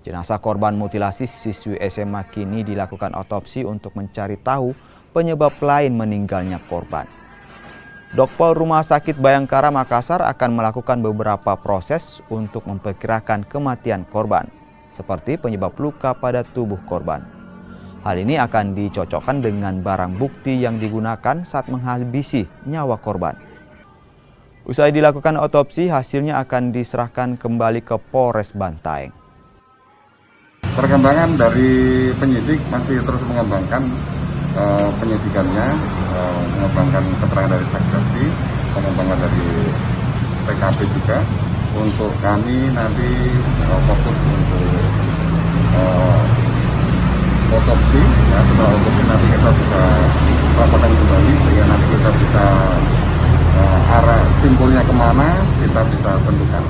Jenazah korban mutilasi siswi SMA kini dilakukan otopsi untuk mencari tahu penyebab lain meninggalnya korban. Dokpol Rumah Sakit Bayangkara Makassar akan melakukan beberapa proses untuk memperkirakan kematian korban, seperti penyebab luka pada tubuh korban. Hal ini akan dicocokkan dengan barang bukti yang digunakan saat menghabisi nyawa korban. Usai dilakukan otopsi, hasilnya akan diserahkan kembali ke Polres Bantaeng. Perkembangan dari penyidik masih terus mengembangkan penyidikannya, mengembangkan keterangan dari saksi, pengembangan dari TKP juga. Untuk kami nanti fokus untuk otopsi, ya, setelah otopsi nanti kita bisa laporkan kembali sehingga nanti kita bisa arah simpulnya kemana kita bisa tentukan.